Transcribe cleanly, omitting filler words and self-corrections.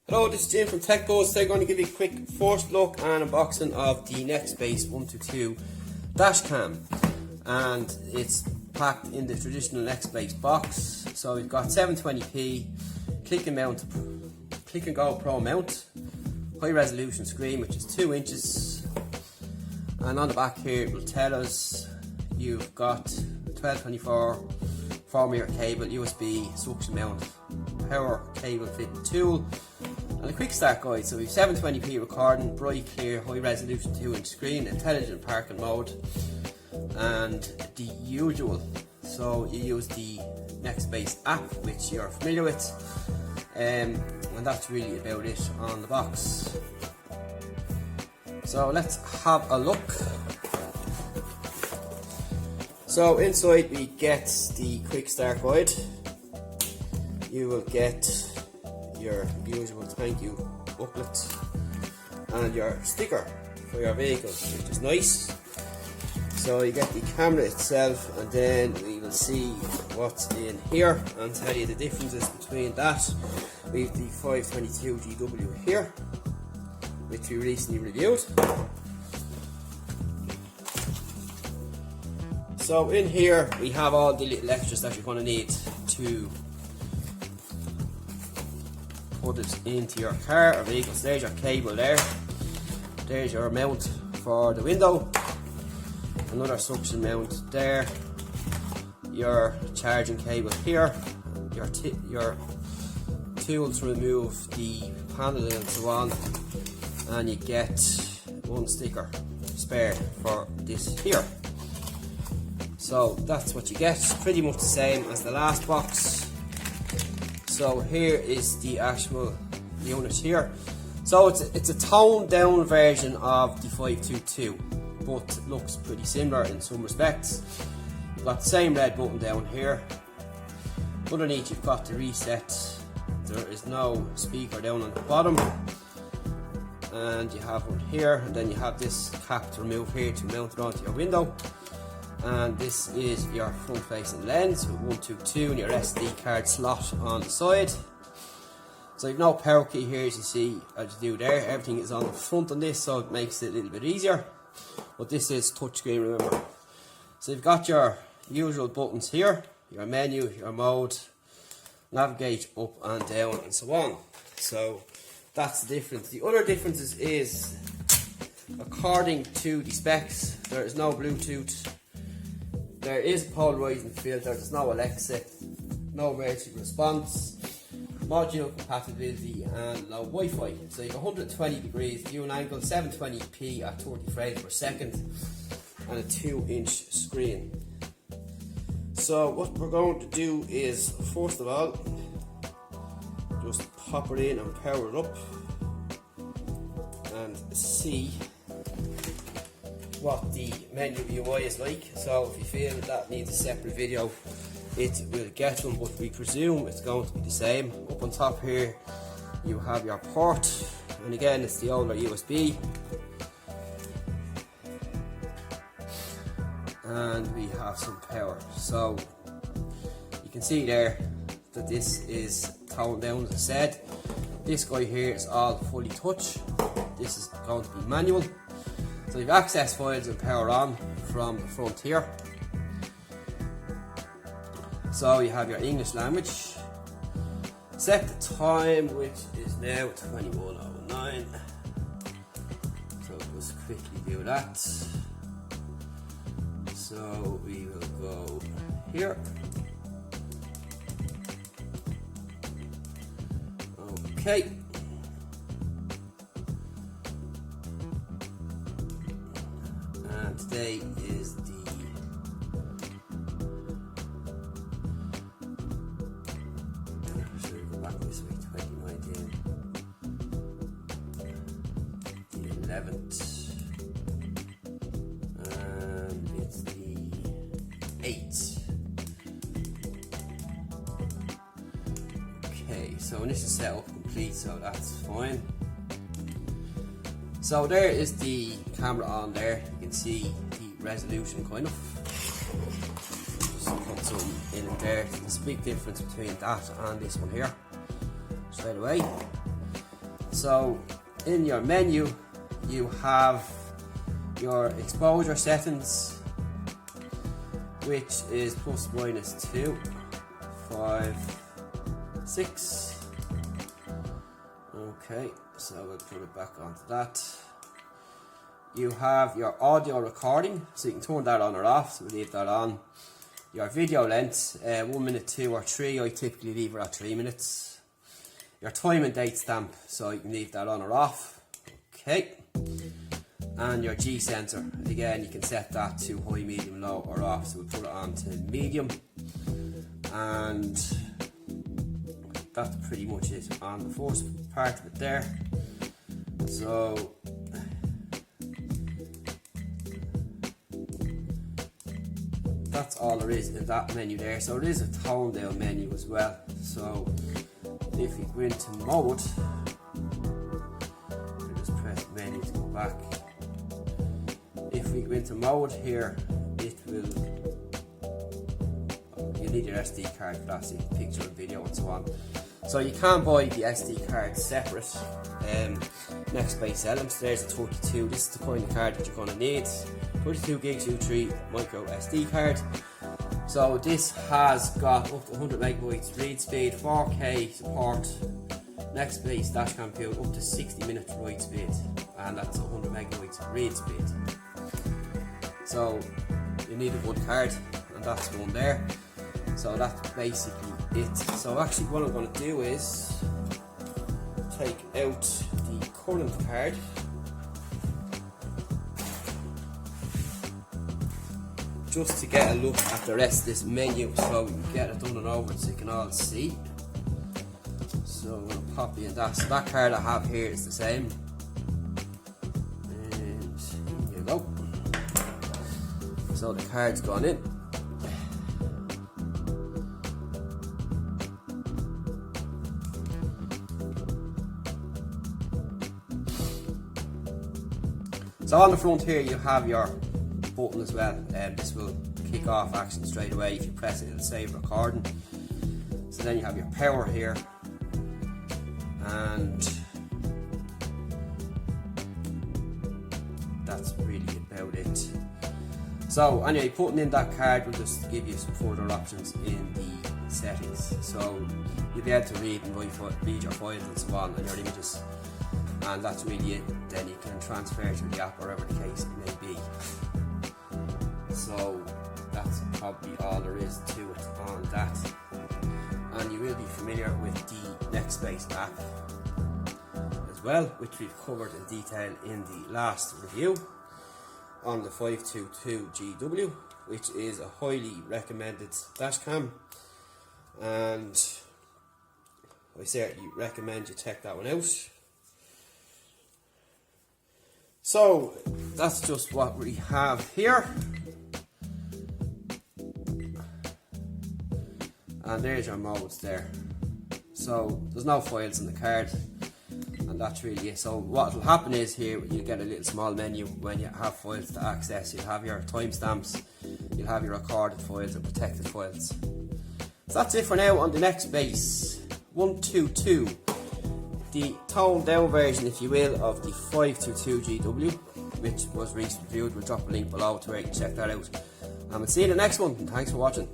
Hello, this is Jim from Nextbase. Today I'm going to give you a quick first look and unboxing of the Nextbase 122 dashcam, and it's packed in the traditional Nextbase box. So we've got 720p, click and go pro mount, high resolution screen which is 2 inches, and on the back here it will tell us you've got 1224 4-meter cable, USB, suction mount, power cable fitting tool, and a quick start guide. So we've 720p recording, bright, clear, high resolution 2-inch screen, intelligent parking mode, and the usual. So you use the Nextbase app, which you're familiar with, and that's really about it on the box. So let's have a look. So inside we get the quick start guide. You will get your usual thank you booklet and your sticker for your vehicle, which is nice. So you get the camera itself, and then we will see what's in here and tell you the differences between that. We have the 522 GW here, which we recently reviewed. So in here we have all the little extras that you're going to need to put it into your car or vehicle. So there's your cable there, there's your mount for the window, another suction mount there, your charging cable here, your tool to remove the panel and so on, and you get one sticker spare for this here. So that's what you get, pretty much the same as the last box. So here is the actual unit here. So it's a toned down version of the 522, but looks pretty similar in some respects. You've got the same red button down here. Underneath you've got the reset. There is no speaker down on the bottom, and you have one here, and then you have this cap to remove here to mount it onto your window. And this is your front facing lens with 122 and your SD card slot on the side. So you've no power key here, as you see, as you do there. Everything is on the front on this, so it makes it a little bit easier. But this is touchscreen, remember. So you've got your usual buttons here, your menu, your mode, navigate up and down and so on. So that's the difference. The other differences is, according to the specs, there is no Bluetooth. There is a polarizing filter, there's no Alexa, no emergency response, module compatibility, and low Wi-Fi. So you have 120 degrees view angle, 720p at 30 frames per second, and a 2-inch screen. So what we're going to do is, first of all, just pop it in and power it up and see what the menu UI is like. So if you feel that needs a separate video, it will get one, but we presume it's going to be the same. Up on top here you have your port, and again it's the older USB, and we have some power. So you can see there that this is toned down, as I said. This guy here is all fully touch, this is going to be manual. So you've access files and power on from the front here. So you have your English language. Set the time, which is now 21:09. So just quickly do that. So we will go here. Okay. And today is the back this way, 2019, the 11th, and it's the 8th. Okay, so this is set up complete, so that's fine. So there is the camera on there. You can see the resolution kind of. Just put some in there. There's a big difference between that and this one here. Straight away. So in your menu, you have your exposure settings, which is ±2, 5, 6. Okay, so we'll put it back onto that. You have your audio recording, so you can turn that on or off, so we'll leave that on. Your video length, 1 minute, 2 or 3, I typically leave it at 3 minutes. Your time and date stamp, so you can leave that on or off. Okay. And your G sensor, again you can set that to high, medium, low or off, so we'll put it on to medium. And that's pretty much it on the first part of it there. So that's all there is in that menu there. So there is a tone down menu as well. So if we go into mode, we'll just press menu to go back. If we go into mode here, it will, you need your SD card for that, so you can picture and video and so on. So you can buy the SD card separate. Nextbase sell them. So there's a 32. This is the kind of card that you're going to need. 32 gigs U3 micro SD card. So this has got up to 100 megabytes read speed, 4K support, Nextbase dashcam build up to 60 minutes write speed, and that's 100 megabytes read speed. So you need a good card, and that's one there. So that's basically it. So actually what I'm going to do is take out the current card. Just to get a look at the rest of this menu, so we can get it done and over so you can all see. So I'm going to pop in that. So that card I have here is the same. And here you go. So the card's gone in. So on the front here you have your button as well, and this will kick off action straight away. If you press it, it'll save recording. So then you have your power here, and that's really about it. So anyway, putting in that card will just give you some further options in the settings. So you'll be able to read and read your files and so on, and your images. And that's really it. Then you can transfer to the app, wherever the case may be. So that's probably all there is to it on that. And you will be familiar with the Nextbase app as well, which we've covered in detail in the last review on the 522GW, which is a highly recommended dashcam, and I certainly recommend you check that one out. So that's just what we have here, and there's your modes there. So there's no files in the card, and that's really it. So what will happen is here you get a little small menu when you have files to access. You'll have your timestamps, you'll have your recorded files and protected files. So that's it for now on the Nextbase 122. The toned down version, if you will, of the 522GW, which was recently reviewed. We'll drop a link below to where you can check that out. And we'll see you in the next one, and thanks for watching.